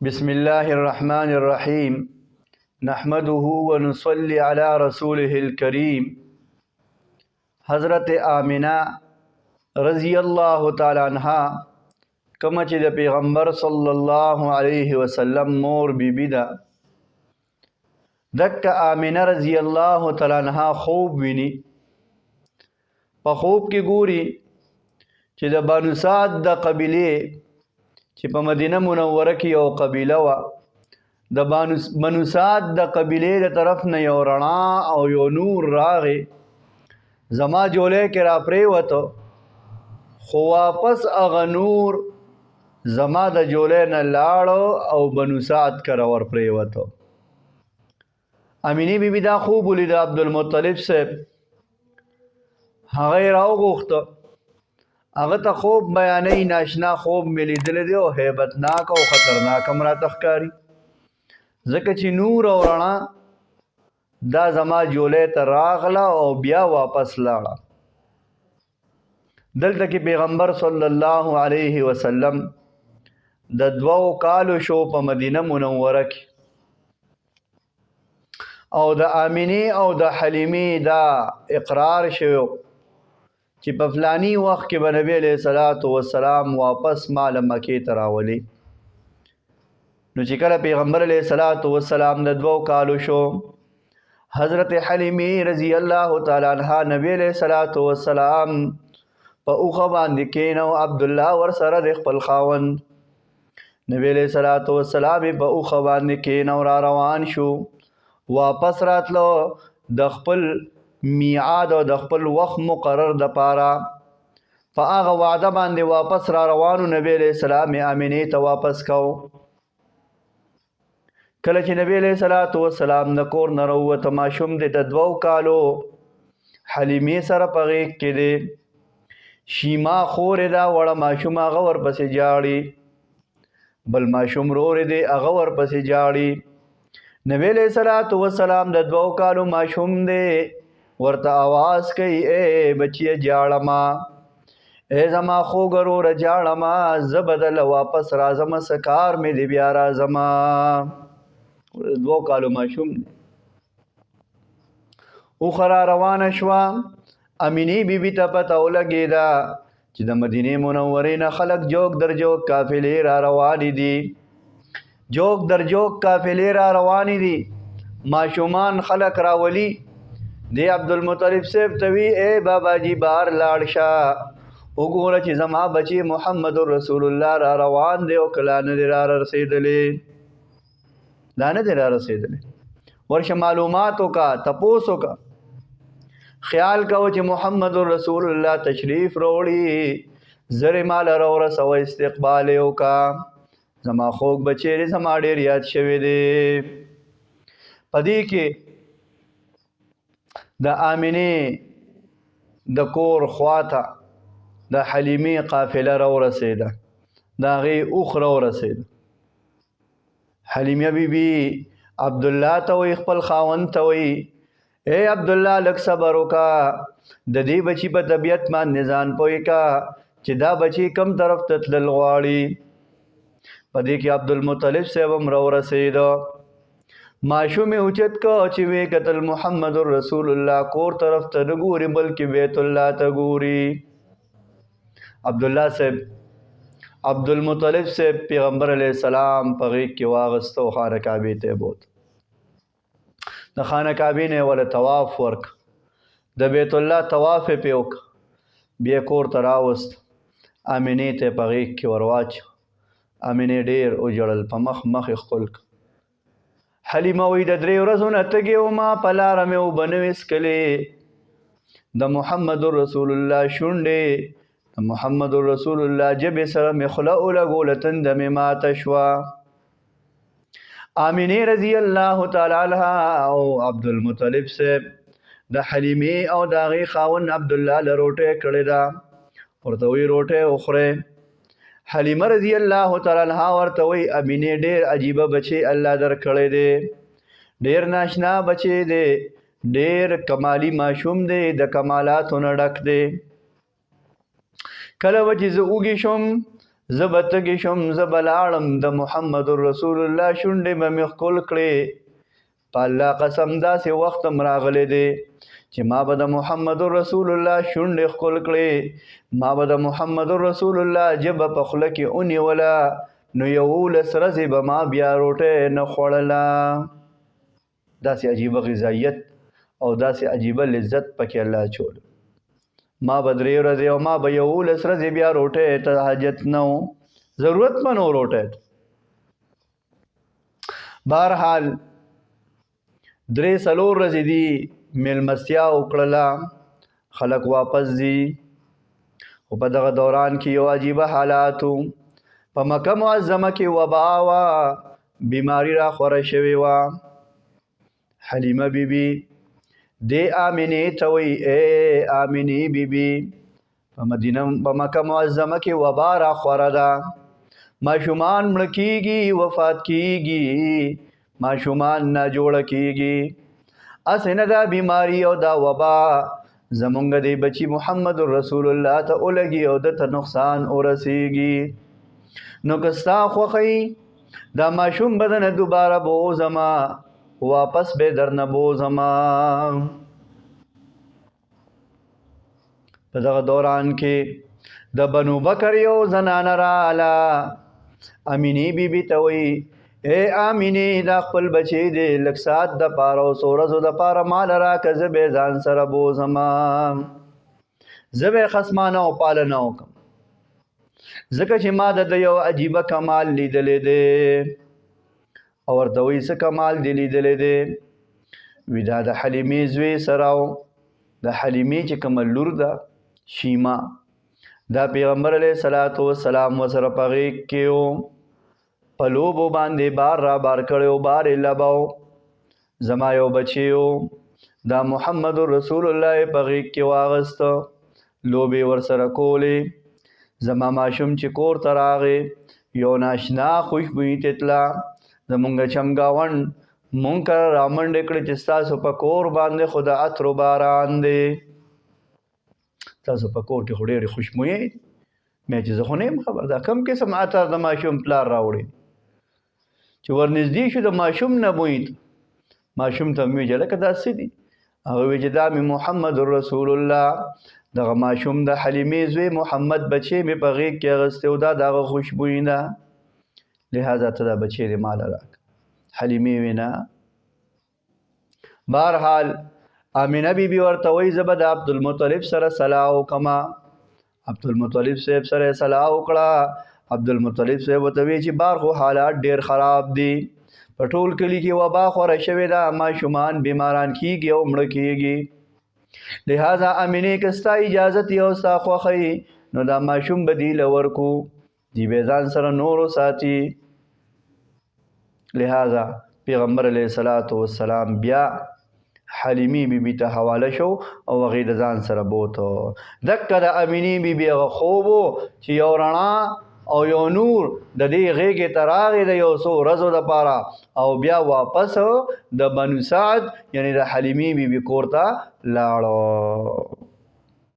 بسم الله الرحمن الرحيم نحمده ونصلي على رسوله الكريم حضرت آمنہ رضی اللہ تعالی عنہ کما چې د پیغمبر صلی الله علیه وسلم مور بیبی ده دک آمنہ رضی الله تعالی عنہ خوب ویني په خوب کې ګوري چې د بنو سعد د قبیله چې په مدینه منوره کې یو قبیله وه د بنو سعد د قبیلې د طرف نه یو رڼا او یو نور راغی زما جولې کې را پرېوته خو واپس هغه نور زما د جولې نه لاړو او بنو سعد کره ور پرېوته امینې بیبي دا خوب ولید عبدالمطلب صاحب هغه یې راوغوښته هغه ته خوب بیانوي ناشنا خوب مې لیدلی دی او هیبتناک او خطرناک هم راته ښکاري ځکه چې نور او رڼا دا زما جولې ته راغله او بیا واپس لاړه دلته کې پیغمبر صلی الله علیه وسلم د 2 کالو شو په مدینه منوره کې او د آمینې او د حلیمې دا اقرار شوی چې په فلانی وخت کې به نبی علیه الصلاۃ والسلام واپس مال مکې ته راولي نو چې کله پیغمبر علیه الصلاۃ والسلام د 2 کالو شو حضرت حلیمې رضی الله تعالی عنها نبی علیه الصلاۃ والسلام په اوخه باندې کېنو عبدالله ورسره د خپل خاوند نبی علیه الصلاۃ والسلام په اوخه باندې کېنو را روان شو واپس راتلو د خپل میعاد او د خپل وخت مقرر د پاره په هغه وعده باندې واپس را روانو نبی علیہ السلام امینې ته واپس کو کله چې نبی علیہ الصلوۃ والسلام د کور نه راووته ماشوم د 2 کالو حلیمې سره په غېږ کې دی شیما خورې دا وړه ماشوم هغه ورپسې جاړي بل ماشوم رورې دی هغه ورپسې جاړي نبی علیہ الصلوۃ والسلام د 2 کالو ماشوم دی ورته आवाज کوي اے بچی جاړما اے زما خوګرو ر جاړما زبدل واپس راځم سکار مې دی بیا راځم 2 کالو ماشوم او خرا روانه شوه امینې بیبي ته پته ولګېده چې د مدینې منورې نه خلک جوک در جوک قافلې را روانې دي جوک در جوک قافلې را روانې دي ماشومان خلک راولي دی عبدالمطلب صاحب توی اے بابا جی بار لاړ شه وګوره چې زما بچی محمد رسول الله را روان دی او کله نه دی را رسېدلی دا نه دی را رسېدلی ورشه معلومات وکړه تپوس وکړه خیال کوه چې محمد رسول الله تشریف راوړي زر مال راورسوه استقبال یې وکړه زما خوږ بچی دی زما ډېر یاد شوی دی په دې کې د آمینې د کور خواته د حلیمې قافله راورسېده د هغې اوښ راورسېده حلیمه بیبي عبدالله ته وایي خپل خاوند ته وایي اے عبدالله لږ صبر وکړه د دې بچي په طبیعت باندې ځان پوه کړه چې دا بچي کم طرف ته تلل غواړي په دې کې عبدالمطلب صاحب هم راورسېده ماشوم اوچت کو چې وی قتل محمد رسول الله کور طرف ته نه ګوري بلکې بیت الله ته ګوري عبدالله صاحب عبدالمطلب صاحب پیغمبر علیہ السلام په غېږ کې واغسته او خانه کعبې ته بوت د خانه کعبې نه ولا طواف ورک د بیت الله طواف یې پې وکړه بیا کور ته راوست امینې ته په غېږ کې ورواچ امینې ډېر وژړل په مخ یې ښکل کړ حلیمه وی د 3 ورځو نه تږې ومه په لاره مې اوبه نه ویڅکلې د محمد رسول الله شونډې د محمد رسول الله جبې سره مې خوله ولګوله تنده مې ماته شوه آمینې رضی الله تعالی عنها او عبدالمطلب صاحب د حلیمې او د هغې خاوند عبدالله له روټۍ کړې ده ورته وی روټۍ وخورئ حلیمه رضی الله تعالی عنها ورته وی امینې ډېر عجیبه بچی الله درکړی دی ډېر ناشنا بچی دی ډېر کمالی ماشوم دی د کمالاتو نه ډک دی کله به چې زه اوږې شوم زبتګې شم زبلاړم د محمد رسول الله شونډې به مې ښکل کړې په الله قسم داسې وخت هم راغلی دی چې ما به د محمد رسول الله شونډې ښکل کړې ما به د محمد رسول الله ژبه په خوله کې ونیوله نو 11 ورځې به ما بیا روټۍ نه خوړله. داسې عجیبه غذایت او داسې عجیبه لذت پکې الله چول. ما به 3 ورځې او ما به 11 ورځې بیا روټۍ ته حاجت نه و، ضرورت به نه و روټۍ ته. بهرحال 3-4 ورځې دي میلمستیا وکړله، خلک واپس دي. خو په دغه دوران کې یو عجیبه حالات و. په مکه معظمه کې وبا وه، بیماری را خوره شوې وه. حلیمه بیبي دې آمینې ته وایي ای آمینې بیبي په مکه معظمه کې وبا را خوره ده، ماشومان مړه کېږي، وفات کېږي، ماشومان ناجوړه کېږي. هسې نه دا بیماري او دا وبا زمونږ دی بچي محمد رسول الله ته ولګي او ده ته نقصان ورسیږي. نو که ستا خوښوي دا ماشوم به دنه دوباره بوځمه، واپس به درنه بوځمه. په دغه دوران کې د بنو بکر یو زنانه راله، امینې بیبي ته وایي ای امینې دا خپل بچی دی لږ ساعت دپاره او څو ورځو دپاره مال راکړه، زه به یې ځان سره بوځمه، زه به یې خصمانه او پالنه وکړم، ځکه چې ما د یو عجیبه کمال لیدلی دی. او ورته وایي څه کمال دې لیدلی دی؟ وي دا د حلیمې زوی سره و. د حلیمې چې کومه لور ده شیما، دا پیغمبر علیه الصلاة والسلام ورسره په غېږ کې و، په لوبو باندې بار را بار کړی و، بار یې لبه و. زما یو بچی و، دا محمد رسول الله یې په غېږ کې واغسته، لوبې ورسره کولې. زما ماشوم چې کور ته راغی یو ناشنا خوشبویي تتله، زمونږ چمګاونډ مونږ کره رامنډې کړې چې ستاسو په کور باندې خو د عطرو باران دی، ستاسو په کور کې خو ډېرې خوشبویۍ دي. مې چې زه خو نه یم خبر دا کوم قسم عطر د ماشوم پلار راوړی. چې ورنږدې شو د ماشوم نه بوی ته، ماشوم ته مې ویل چې لکه دا څه دي؟ هغه ویل چې دا مې محمد رسول الله دغه ماشوم د حلیمې زوی محمد بچی مې په غېږ کې اخیستی و، دا د هغه خوشبویي ده، لہذا ته دا بچی دې ماله راکړه. حلیمې وی نه. بهرحال امینه بیبي ورته وایي زه به د عبدالمطلب سره صلاح وکړمه. عبدالمطلب صاحب سره صلاح وکړه. عبدالمطلب صاحب ورته وایي چې بار خو حالات ډېر خراب دي، په ټول کلي کې وبا خوره شوې ده، ماشومان بیماران کېږي او مړه کېږي، لہذا امینې که ستا اجازت یې او ستا خوښوي نو دا ماشوم به دې له ورکو، دې به ځان سره نورو ساتي. لہذا پیغمبر علیه الصلاة والسلام بیا حلیمې بیبي ته حواله شو او هغې د ځان سره بوته. دکه د امینې بیبي هغه خوب و چې یو رڼا او یو نور د دې غېږې ته راغی د یو څو ورځو دپاره او بیا واپس د بنو سعد یعنې د حلیمې بیبي کور ته لاړو.